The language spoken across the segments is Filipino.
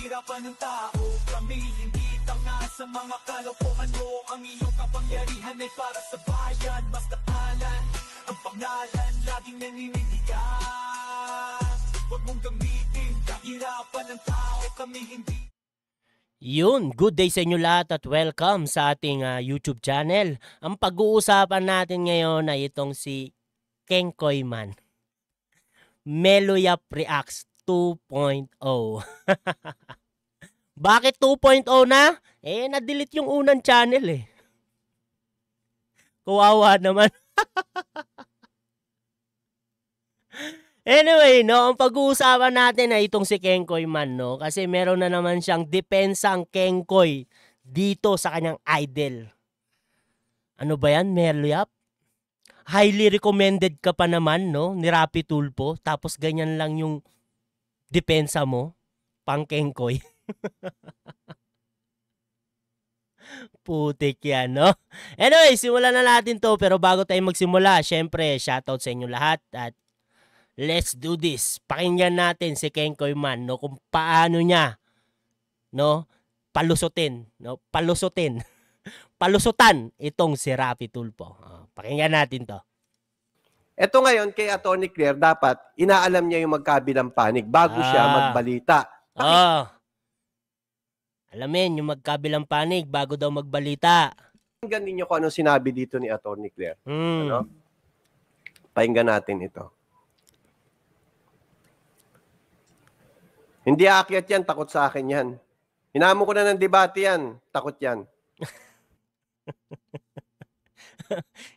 kahirapan ng tao. Kami hindi tanga sa mga kalokohan mo. Ang iyong kapangyarihan ay para sa bayan. Basta alan, ang pangalan laging naninindigan. Huwag mong gamitin kahirapan ng tao. Kami hindi. Yun, good day sa inyo lahat at welcome sa ating YouTube channel. Ang pag-uusapan natin ngayon ay itong si Kengkoy Man. Meloyap Reacts 2.0. Bakit 2.0 na? Na-delete yung unang channel eh. Kawawa naman. Anyway, no, ang pag-uusapan natin ay itong si Kengkoy Man, no? Kasi meron na naman siyang depensang Kengkoy dito sa kanyang idol. Ano ba yan, Meloyap? Highly recommended ka pa naman, no? Ni Rapi Tulfo. Tapos ganyan lang yung depensa mo. Pang Kengkoy. Putik yan, no? Anyway, simulan na natin to. Pero bago tayo magsimula, syempre, shoutout sa inyo lahat. At let's do this. Pakinggan natin si Kengkoy Man, no, kung paano niya, no, palusutin, no, palusutin, palusutan itong si Rapi Tulfo. Pakinggan natin to. Ito ngayon kay Atty. Claire, dapat inaalam niya yung magkabilang panig bago siya magbalita. Alamin yung magkabilang panig bago daw magbalita. Pakinggan ninyo kung ano sinabi dito ni Atty. Claire. Ano? Pakinggan natin ito. Hindi aakyat yan, takot sa akin yan. Hinamo ko na ng debate yan, takot yan.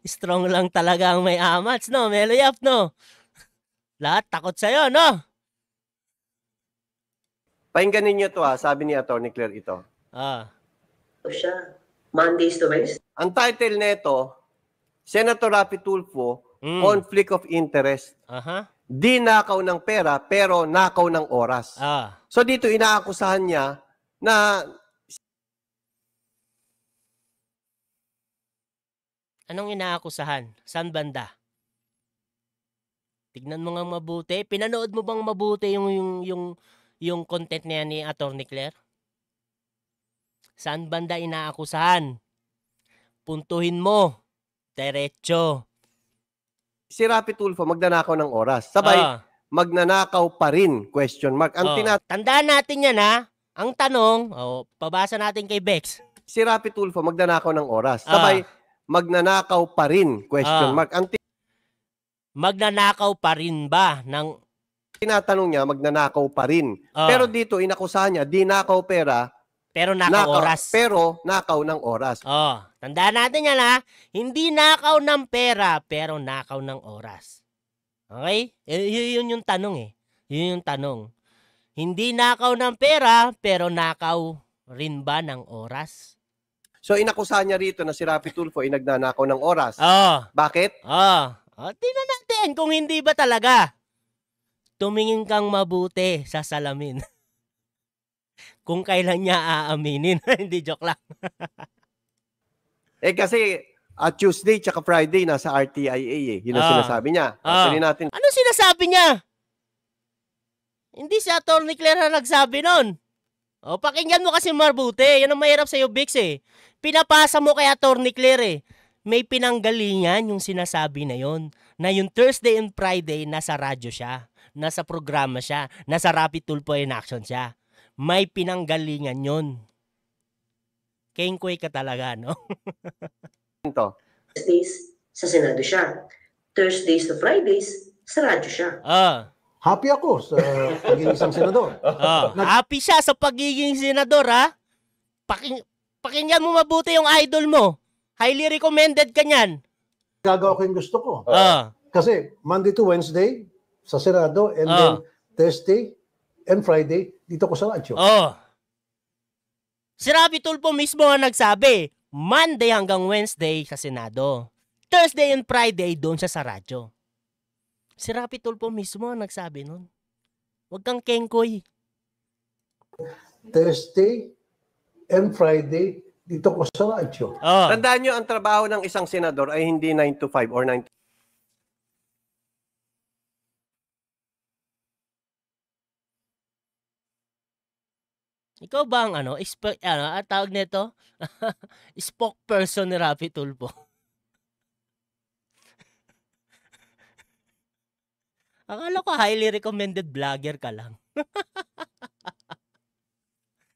Strong lang talaga ang may amats, no? Meloyap, no? Lahat takot sa'yo, no? Pakinggan ninyo to sabi ni Atty. Claire ito. Siya, Mondays to Wednesdays. Ang title nito, Senator Rapi Tulfo, Conflict of Interest. Di nakaw ng pera, pero nakaw ng oras. So dito inaakusahan niya na... Anong inaakusahan? Saan banda? Tignan mo nga mabuti. Pinanood mo bang mabuti yung content niya ni Atty. Claire? Saan banda inaakusahan? Puntuhin mo. Diretso. Si Rapi Tulfo magnanakaw ng oras. Sabay, magnanakaw pa rin, question mark. Tandaan natin yan, ha? Ang tanong, pabasa natin kay Bex. Si Rapi Tulfo magnanakaw ng oras. Sabay, magnanakaw pa rin, question mark. Magnanakaw pa rin ba ng... Tinatanong niya, magnanakaw pa rin. Pero dito, inakusahan niya, di nakaw pera, pero nakaw oras. Pero nakaw ng oras. Tandaan natin yan, ha? Hindi nakaw ng pera, pero nakaw ng oras. Okay? Yun yung tanong eh. Yun yung tanong. Hindi nakaw ng pera, pero nakaw rin ba ng oras? So inakusahan niya rito na si Rapi Tulfo ay nagnanakaw ng oras. Bakit? Tingnan natin kung hindi ba talaga. Tumingin kang mabuti sa salamin. Kung kailan niya aaminin. Hindi, joke lang. Kasi Tuesday tsaka Friday nasa RTIA eh. Yun ang sinasabi niya. Natin. Ano sinasabi niya? Hindi si Atty. Claire na nagsabi nun. Pakinggan mo kasi mabuti. Yan ang mahirap sa'yo, Bix eh. Pinapasa mo kay Atty. Claire eh. May pinanggalingan yung sinasabi na yon. Na yung Thursday and Friday, nasa radyo siya. Nasa programa siya. Nasa Rapi Tulfo in action siya. May pinanggalingan yon. Kengkoy ka talaga, no? Wednesdays, sa Senado siya. Thursdays to Fridays, sa radyo siya. Happy ako sa pagiging isang senador. Happy siya sa pagiging senador, ha? Pakinggan mo mabuti yung idol mo. Highly recommended ka niyan. Gagawa ko yung gusto ko. Kasi Monday to Wednesday, sa Senado, and then Thursday and Friday, dito ko sa radyo. Si Rapi Tulfo mismo ang nagsabi, Monday hanggang Wednesday sa Senado. Thursday and Friday doon siya sa radyo. Si Rapi Tulfo mismo ang nagsabi nun. Huwag kang Kengkoy. Thursday and Friday, dito ko sa radyo. Tandaan nyo, ang trabaho ng isang senador ay hindi 9 to 5 or 9 to Ikaw ba ang tawag nito? Spokesperson ni Rapi Tulfo. Akala ko highly recommended vlogger ka lang.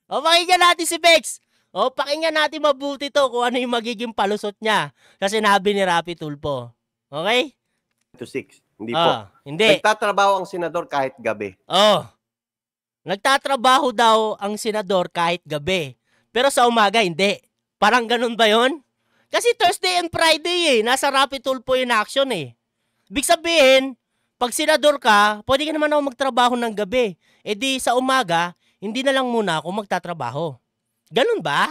O, pakinggan natin si Bex. O, pakinggan natin mabuti to kung ano yung magiging palusot niya sa sinabi ni Rapi Tulfo. Okay? 2-6. Hindi po. Hindi. Nagtatrabaho ang senador kahit gabi. Nagtatrabaho daw ang senador kahit gabi. Pero sa umaga, hindi. Parang ganun ba yon? Kasi Thursday and Friday nasa Rapi Tulfo in action Ibig sabihin, pag senador ka, pwede ka naman ako magtrabaho ng gabi. E di sa umaga, hindi na lang muna ako magtatrabaho. Ganun ba?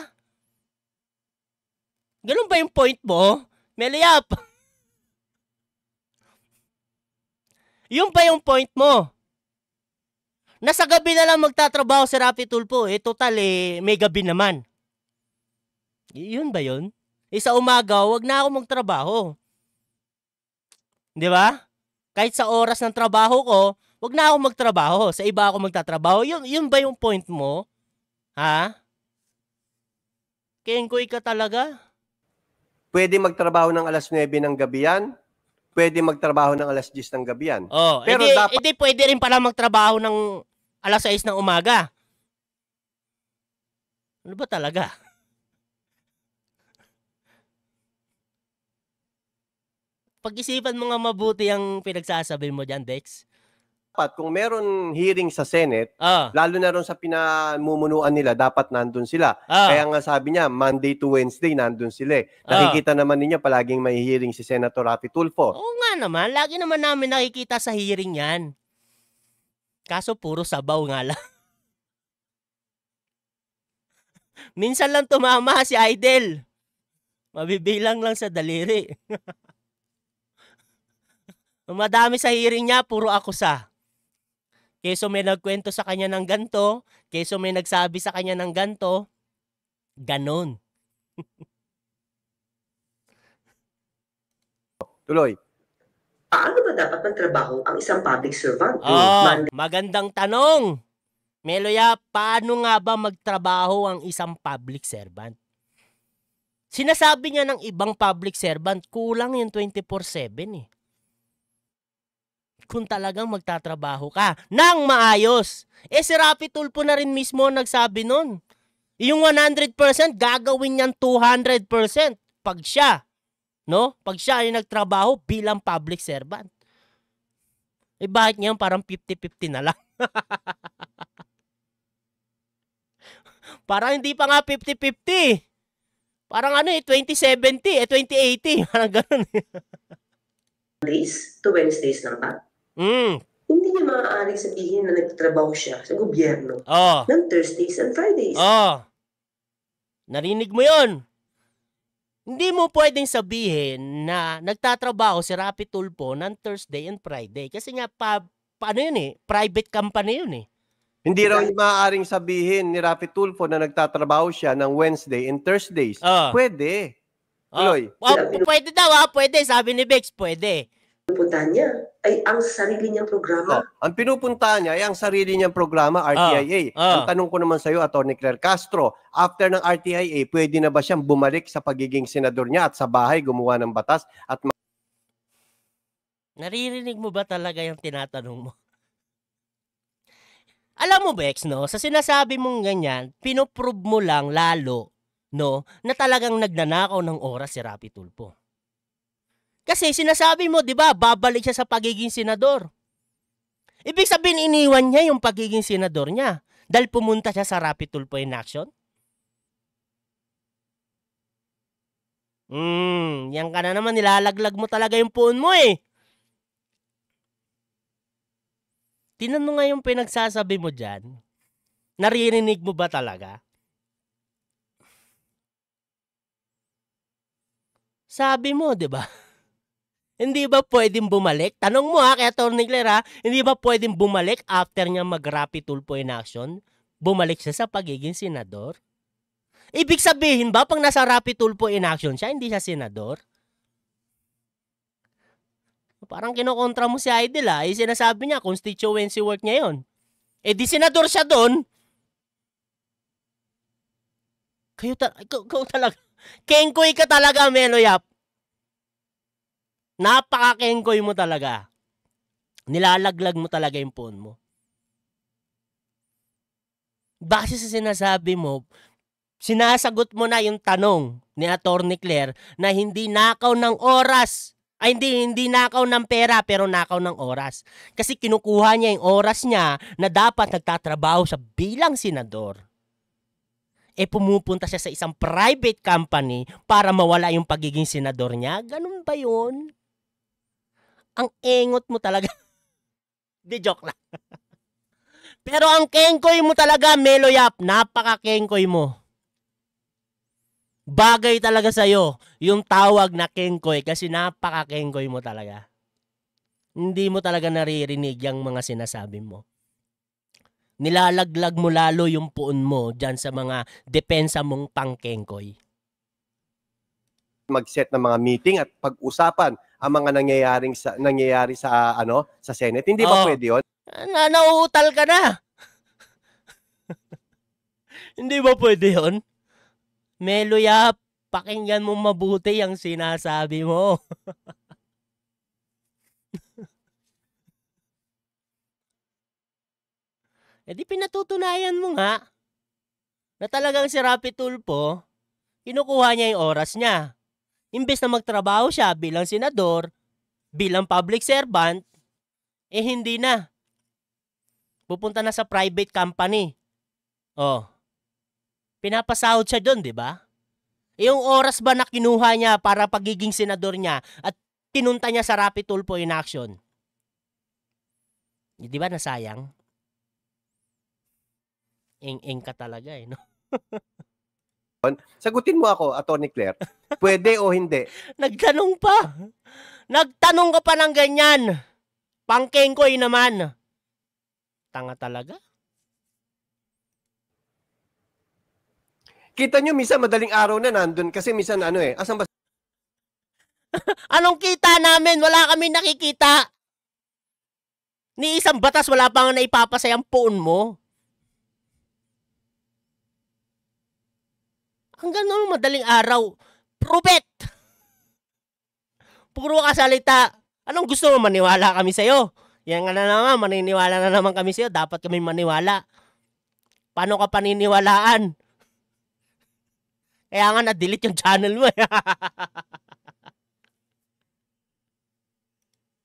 Ganun ba yung point mo? Meliap! Yung ba yung point mo? Nasa gabi na lang magtatrabaho si Rapi Tulfo. Total may gabi naman. Yun ba yun? Sa umaga, wag na ako magtrabaho. Di ba? Kahit sa oras ng trabaho ko, wag na ako magtrabaho. Sa iba ako magtatrabaho. Yun ba yung point mo? Ha? Kengkoy ka talaga? Pwede magtrabaho ng alas 9 ng gabi yan. Pwede magtrabaho ng alas 10 ng gabi yan. Pero dapat pwede rin pala magtrabaho ng alas 6 ng umaga. Ano ba talaga? Pag-isipan mo nga mabuti ang pinagsasabi mo dyan, Dex. Dapat, kung meron hearing sa Senate, lalo na ron sa pinamumunuan nila, dapat nandun sila. Kaya nga sabi niya, Monday to Wednesday, nandun sila. Nakikita naman ninyo, palaging may hearing si Senator Rapi Tulfo. Oo nga naman, lagi naman namin nakikita sa hearing yan. Kaso puro sabaw nga lang. Minsan lang tumama si Idol. Mabibilang lang sa daliri. Madami sa hearing niya, puro akusa. Keso may nagkwento sa kanya ng ganto, keso may nagsabi sa kanya ng ganto, ganon. Tuloy. Paano ba dapat magtrabaho ang isang public servant? Magandang tanong. Meloya, paano nga ba magtrabaho ang isang public servant? Sinasabi niya ng ibang public servant, kulang yung 24/7 Kung talagang magtatrabaho ka nang maayos. Si Rapi Tulfo na rin mismo nagsabi nun. Yung 100% gagawin niyang 200% pag siya. No? Pag siya ay nagtrabaho bilang public servant. Bakit ngayon parang 50-50 na lang? Parang hindi pa nga 50-50. Parang 2070, 2080. Parang ganun. Mondays to Wednesdays lang ba? Hindi niya maaaring sabihin na nagtatrabaho siya sa gobyerno ng Thursdays and Fridays. Narinig mo yon? Hindi mo pwedeng sabihin na nagtatrabaho si Rapi Tulfo ng Thursday and Friday. Kasi nga, paano yun private company yun Hindi raw maaaring sabihin ni Rapi Tulfo na nagtatrabaho siya ng Wednesday and Thursdays. Pwede. Tuloy. Pwede daw pwede. Sabi ni Bex, pwede. Pinupuntahan niya ay ang sarili niyang programa. Ang pinupuntahan niya ay ang sarili niyang programa, RTIA. Ang tanong ko naman sa iyo, Atty. Claire Castro, after ng RTIA, pwede na ba siyang bumalik sa pagiging senador niya at sa bahay gumawa ng batas? At naririnig mo ba talaga yung tinatanong mo? Alam mo, Bex, no? Sa sinasabi mong ganyan, pinoprove mo lang lalo, no, na talagang nagnanakaw ng oras si Rapi Tulfo. Kasi sinasabi mo, di ba, babalik siya sa pagiging senador. Ibig sabihin, iniwan niya yung pagiging senador niya dahil pumunta siya sa Rapi Tulfo in action. Yan ka na naman, nilalaglag mo talaga yung puon mo Tinan mo nga yung pinagsasabi mo dyan. Naririnig mo ba talaga? Sabi mo, di ba? Hindi ba pwedeng bumalik? Tanong mo kay Atty. Claire hindi ba pwedeng bumalik after niya mag-Rapi Tulfo in action? Bumalik siya sa pagiging senador? Ibig sabihin ba pag nasa Rapi Tulfo in action siya, hindi siya senador? Parang kinokontra mo si Idol sinasabi niya, constituency work niya yun. Di senador siya doon. Ikaw talaga. Kengkoy ka talaga, Meloyap. Napaka-kengkoy mo talaga. Nilalaglag mo talaga yung phone mo. Base sa sinasabi mo, sinasagot mo na yung tanong ni Atty. Claire na hindi nakaw ng oras. Ay, hindi nakaw ng pera pero nakaw ng oras. Kasi kinukuha niya yung oras niya na dapat nagtatrabaho siya bilang senador. Pumupunta siya sa isang private company para mawala yung pagiging senador niya. Ganun ba yun? Ang engot mo talaga. Di, joke lang. Pero ang kengkoy mo talaga, Meloyap. Napaka-kengkoy mo. Bagay talaga sa'yo yung tawag na kengkoy kasi napaka-kengkoy mo talaga. Hindi mo talaga naririnig yung mga sinasabi mo. Nilalaglag mo lalo yung puon mo dyan sa mga depensa mong pang-kengkoy. Mag-set ng mga meeting at pag-usapan ang mga nangyayari sa Senate. Hindi ba pwede 'yon? Nauutal ka na. Hindi ba pwede 'yon? Meloyap, pakinggan mo mabuti ang sinasabi mo. Di pinatutunayan mo nga na talagang si Rapi Tulfo, kinukuha niya yung oras niya. Imbes na magtrabaho siya bilang senador, bilang public servant, hindi na. Pupunta na sa private company. Pinapasahod siya doon, di ba? Yung oras ba na kinuha niya para pagiging senador niya at tinunta niya sa Rapi Tulfo in action? Di ba nasayang? Eng ka talaga no? Sagutin mo ako, Atty. Claire. Pwede o hindi? Nagtanong pa. Nagtanong ka pa ng ganyan. Pangkengkoy naman. Tanga talaga. Kita nyo, minsan madaling araw na nandun kasi minsan asan ba? Anong kita namin? Wala kami nakikita. Ni isang batas wala pa nga naipapasay ang puon mo. Hanggang noon madaling araw. Prove it! Puro ka salita. Anong gusto mo? Maniwala kami sa'yo. Yan nga na naman, maniniwala na naman kami sa'yo. Dapat kami maniwala. Paano ka paniniwalaan? Kaya nga na-delete yung channel mo.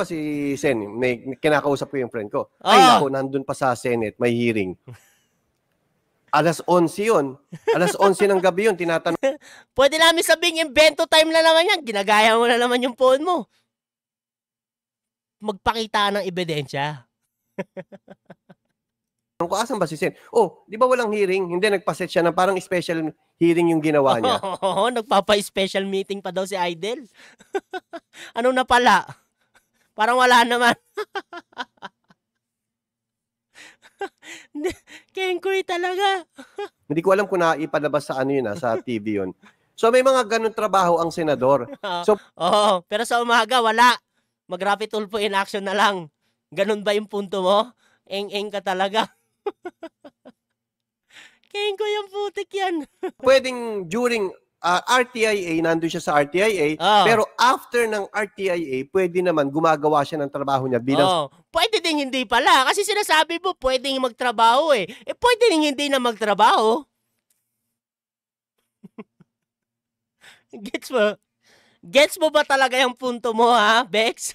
Si Sen, may kinakausap ko yung friend ko. Ay nako, nandun pa sa Senate, may hearing. Alas 11 yun. Alas 11 ng gabi yun, tinatanong. Pwede namin sabihin, invento time na naman yan. Ginagaya mo na naman yung phone mo. Magpakita ng ebidensya. Kung asan ba si Sen? Di ba walang hearing? Hindi, nagpaset siya ng parang special hearing yung ginawa niya. Nagpapa-special meeting pa daw si Idol. Ano na pala? Parang wala naman. Kengkoy talaga. Hindi ko alam kung naipalabas sa sa TV yun. So may mga ganun trabaho ang senador. So, pero sa umaga wala. Mag-Rapi Tulfo in action na lang. Ganun ba yung punto mo? Eng-eng ka talaga. Kengkoy yung putik yan. Pwedeng during RTIA, nandun siya sa RTIA, pero after ng RTIA, pwede naman gumagawa siya ng trabaho niya bilang... Pwede din hindi pala. Kasi sinasabi mo, pwedeng magtrabaho pwede din hindi na magtrabaho. Gets mo? Gets mo ba talaga yung punto mo, ha, Bex?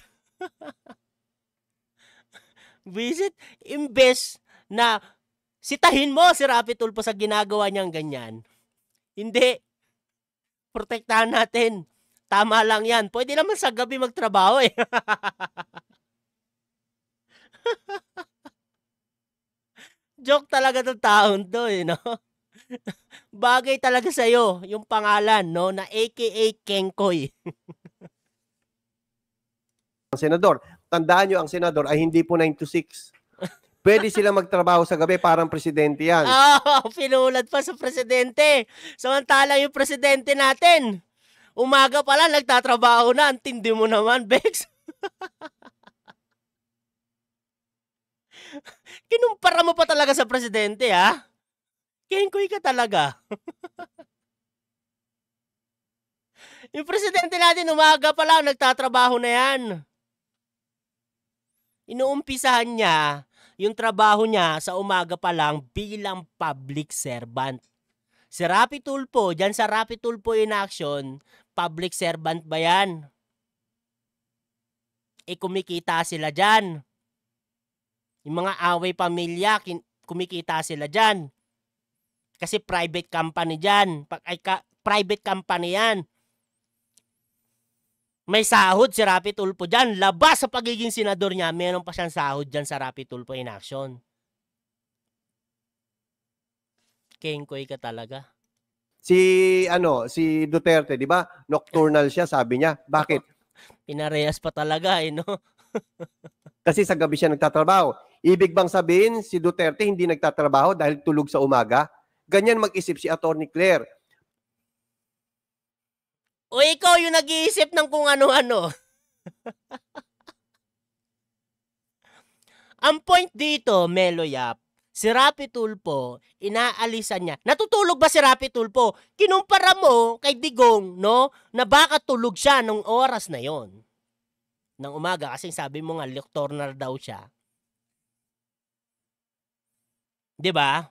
Visit, imbes na sitahin mo si Rapi Tulfo sa ginagawa niyang ganyan. Hindi. Protektahan natin. Tama lang yan. Pwede naman sa gabi magtrabaho Joke talaga ng taon to no? Bagay talaga sa'yo yung pangalan, no? Na AKA Kengkoy. Ang senador. Tandaan nyo, ang senador ay hindi po 9 to 6. Pwede sila magtrabaho sa gabi, parang presidente yan. Pinulad pa sa presidente. Samantala yung presidente natin, umaga pala nagtatrabaho na. Antindi mo naman, Bex. Kinumpara mo pa talaga sa presidente, ha? Kengkoy ka talaga. Yung presidente natin, umaga pa lang, nagtatrabaho na yan. Inuumpisahan niya yung trabaho niya sa umaga pa lang bilang public servant. Si Rapi Tulfo, dyan sa Rapi Tulfo in Action, public servant ba yan? Kumikita sila dyan. Yung mga away pamilya, kumikita sila dyan. Kasi private company dyan. Private company yan. May sahod si Rapi Tulfo dyan. Labas sa pagiging senador niya, meron pa siyang sahod dyan sa Rapi Tulfo in Action. Kengkoy ka talaga. Si Duterte, di ba? Nocturnal siya, sabi niya. Bakit? Pinarehas pa talaga, no? Kasi sa gabi siya nagtatrabaho. Ibig bang sabihin, si Duterte hindi nagtatrabaho dahil tulog sa umaga? Ganyan mag-isip si Atty. Claire. O ikaw yung nag-iisip ng kung ano-ano. Ang point dito, Melo Yap, si Rapi Tulfo, inaalisan niya. Natutulog ba si Rapi Tulfo? Kinumpara mo kay Digong, no? Na baka tulog siya nung oras na yon ng umaga. Kasi sabi mo nga, nocturnal daw siya. Diba?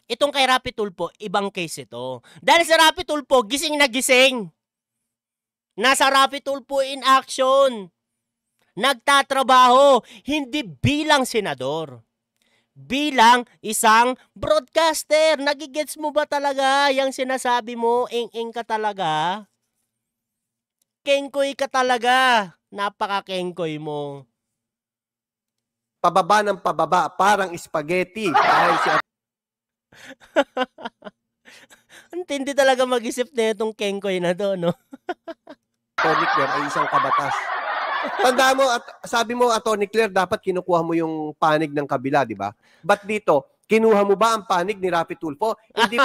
Itong kay Rapi Tulfo, ibang case ito. Dahil si Rapi Tulfo, gising na gising. Nasa Rapi Tulfo in Action. Nagtatrabaho, hindi bilang senador. Bilang isang broadcaster. Nagigets mo ba talaga yung sinasabi mo? Ing-ing ka talaga? Kengkoy ka talaga. Napaka-kengkoy mo. Pababa ng pababa, parang spaghetti. Dahil si Antindi talaga mag-isip na itong kengkoy na to, no? Atty. Claire ay isang kabatas. Tandaan mo, at sabi mo, Atty. Claire, dapat kinukuha mo yung panig ng kabila, di ba? But dito, kinuha mo ba ang panig ni Rapi Tulfo? Hindi.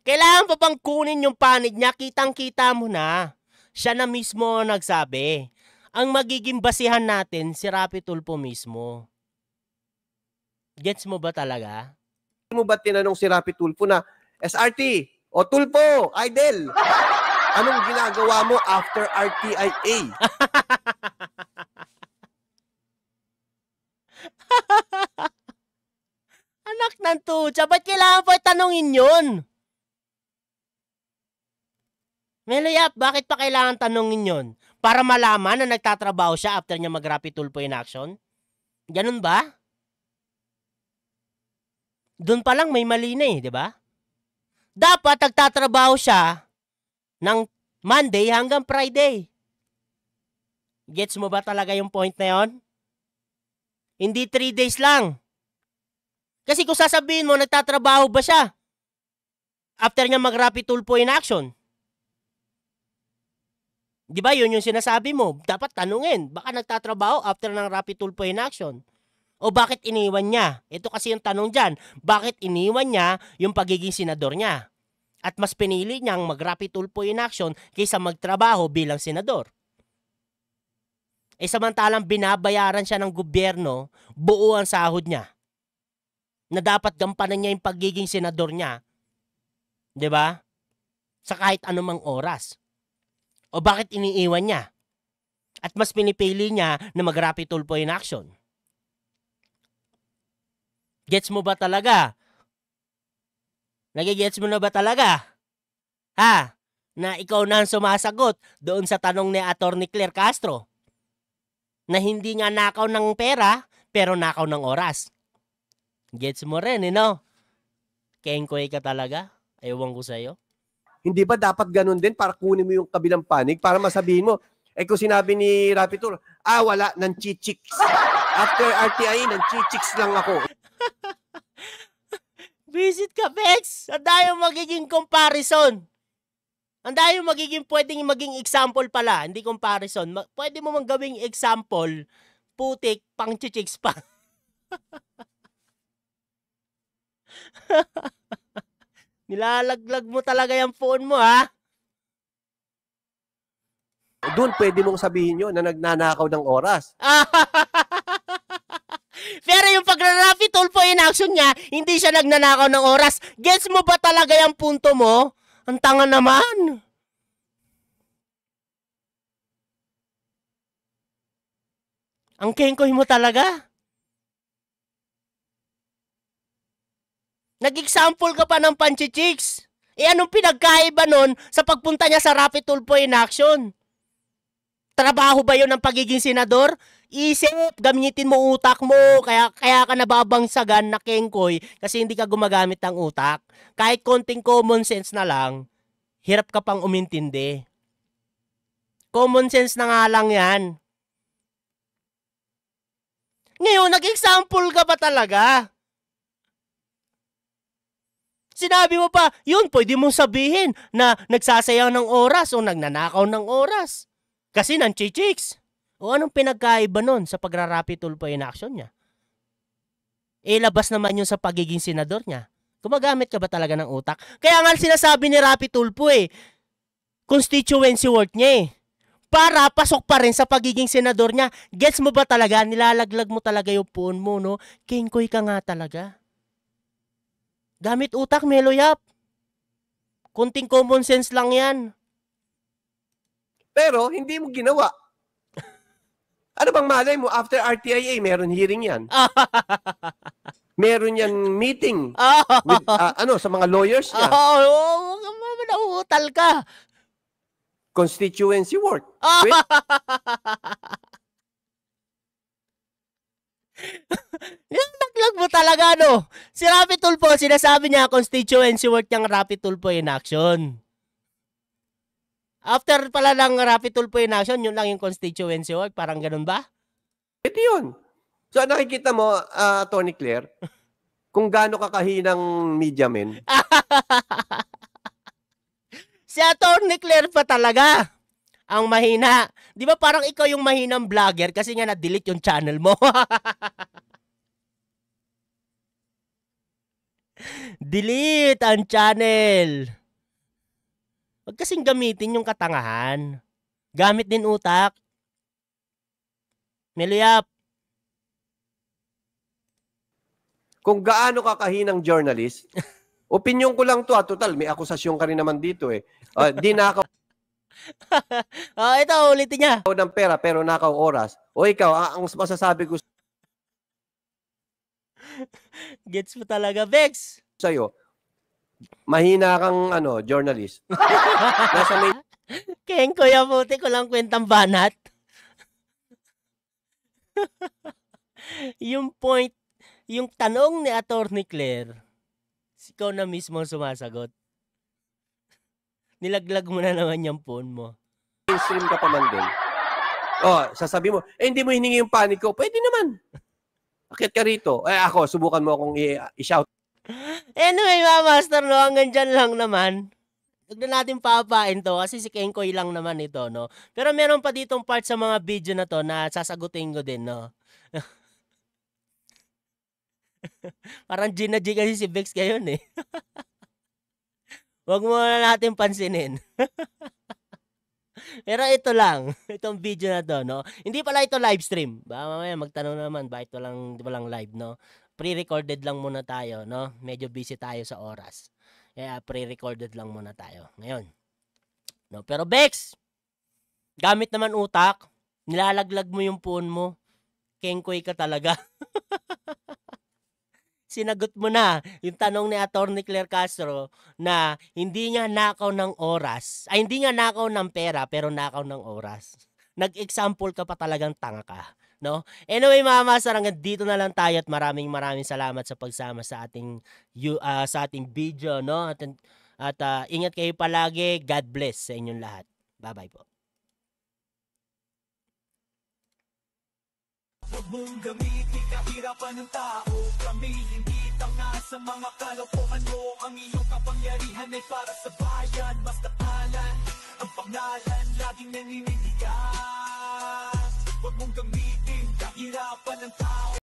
Kailangan pa pang kunin yung panig niya, kitang-kita mo na. Siya na mismo nagsabi. Ang magiging basihan natin, si Rapi Tulfo mismo. Gets mo ba talaga? Mo ba tinanong si Rapi Tulfo na, SRT, o Tulfo, Idol, anong ginagawa mo after RTIA? Anak ng tutsa, ba't kailangan pa tanongin yun? Melo Yap, bakit pa kailangan tanongin yun? Para malaman na nagtatrabaho siya after niya mag-Rapi Tulfo in Action? Ganun ba? Doon pa lang may mali na di ba? Dapat nagtatrabaho siya ng Monday hanggang Friday. Gets mo ba talaga yung point na yon? Hindi 3 days lang. Kasi kung sasabihin mo, nagtatrabaho ba siya after niya mag-Rapi Tulfo in Action? Di ba yun yung sinasabi mo? Dapat tanungin, baka nagtatrabaho after ng Rapi Tulfo in Action? O bakit iniwan niya? Ito kasi yung tanong dyan. Bakit iniwan niya yung pagiging senador niya? At mas pinili niyang mag-Rapi Tulfo in Action kaysa magtrabaho bilang senador. Samantalang binabayaran siya ng gobyerno, buo ang sahod niya. Na dapat gampanan niya yung pagiging senador niya. Diba? Sa kahit anumang oras. O bakit iniiwan niya? At mas pinipili niya na mag-Rapi Tulfo in Action. Gets mo ba talaga? Nagigets mo na ba talaga? Ha? Na ikaw na ang sumasagot doon sa tanong ni Atty. Claire Castro. Na hindi nga nakaw ng pera, pero nakaw ng oras. Gets mo rin, no? Kengkoy ka talaga? Ewan ko sa'yo. Hindi ba dapat ganun din para kunin mo yung kabilang panig para masabihin mo, kung sinabi ni Rapi Tulfo, wala, ng chichiks. After RTI, ng chichiks lang ako. Visit ka, Bex! Ang dahil magiging comparison. Ang dahil pwedeng maging example pala, hindi comparison. Pwede mo mang gawing example, putik, pang chichiks pa. Nilalaglag mo talaga yung phone mo, ha? Doon pwede mong sabihin nyo na nagnanakaw ng oras. Pero yung pag-Rapi Tulfo in Action niya, hindi siya nagnanakaw ng oras. Gets mo ba talaga yung punto mo? Ang tanga naman. Ang kengkoy mo talaga. Nag-example ka pa ng panchichicks. Anong pinagkaiba nun sa pagpunta niya sa Rapi Tulfo in action? Trabaho ba yun ng pagiging senador? Isip, gamitin mo utak mo, kaya ka nababangsagan na kengkoy kasi hindi ka gumagamit ng utak. Kahit konting common sense na lang, hirap ka pang umintindi. Common sense na nga lang yan. Ngayon, nag-example ka pa talaga. Sinabi mo pa, yun, pwede mong sabihin na nagsasayang ng oras o nagnanakaw ng oras. Kasi nanchichicks. O anong pinagkaiba nun sa pagrarapi tulpo in action niya? Labas naman yun sa pagiging senador niya. Gumagamit ka ba talaga ng utak? Kaya nga sinasabi ni Rapi Tulfo constituency work niya para pasok pa rin sa pagiging senador niya. Gets mo ba talaga? Nilalaglag mo talaga yung phone mo, no? Kengkoy ka nga talaga. Gamit utak, Meloyap. Kunting common sense lang yan. Pero, hindi mo ginawa. Ano bang malay mo? After RTIA, meron hearing yan. Meron yan meeting with, sa mga lawyers niya. Nauutal ka. Constituency work. Naglag mo talaga, no? Si Rapi Tulfo, sinasabi niya, constituency work niyang Rapi Tulfo in action. After pala lang Rapi Tulfo in action, yun lang yung constituency work. Parang ganun ba? Ito yun. So, nakikita mo, Tony Claire, kung gaano kakahinang media men. Si Atty. Claire pa talaga ang mahina. Di ba parang ikaw yung mahinang vlogger kasi nga na-delete yung channel mo? Delete ang channel. Huwag kasing gamitin yung katangahan. Gamit din utak. Meloyap. Kung gaano kakahinang journalist, opinion ko lang to, total, may akusasyon ka rin naman dito di nakaw ito, ulitin niya. ng pera pero nakaw oras. O ikaw, ang masasabi ko Gets mo talaga, Vex. Sa'yo, mahina kang journalist. Nasa may Kengkoy, abuti ko lang kwentang banat. Yung point, yung tanong ni Atty. Claire, ikaw na mismo sumasagot. Nilaglag mo na naman yung phone mo. Mainstream ka pa man din. Sasabi mo, hindi mo hiningi yung panic ko. Pwede naman. Akit ka rito. Ako, subukan mo akong i-shout. Anyway, mga master, no, hanggang dyan lang naman. Huwag na natin papain to kasi si Kengkoy lang naman ito, no? Pero meron pa ditong part sa mga video na to na sasagutin ko din, no? Parang G kasi si Vex ngayon, eh. Huwag mo na natin pansinin. Pero ito lang, itong video na to, no? Hindi pala ito live stream. Baka mamaya magtanong naman, bakit walang live, no? Pre-recorded lang muna tayo, no? Medyo busy tayo sa oras. Kaya pre-recorded lang muna tayo ngayon. No, pero Bex, gamit naman utak, nilalaglag mo yung phone mo. Kengkoy ka talaga. Sinagot mo na yung tanong ni Atty. Claire Castro na hindi niya nakaw ng oras, hindi niya nakaw ng pera pero nakaw ng oras. Nag-example ka pa talagang tanga ka, no? Anyway, mga master, hanggang dito na lang tayo at maraming salamat sa pagsama sa ating video, no? At ingat kayo palagi. God bless sa inyong lahat. Bye-bye po. Huwag mong gamitin kahirapan ng tao. Kami hindi tanga sa mga kalokohan mo. Ang iyong kapangyarihan ay para sa bayan. Mas takalan ang pangalan, laging naninindigan. Huwag mong gamitin kahirapan ng tao.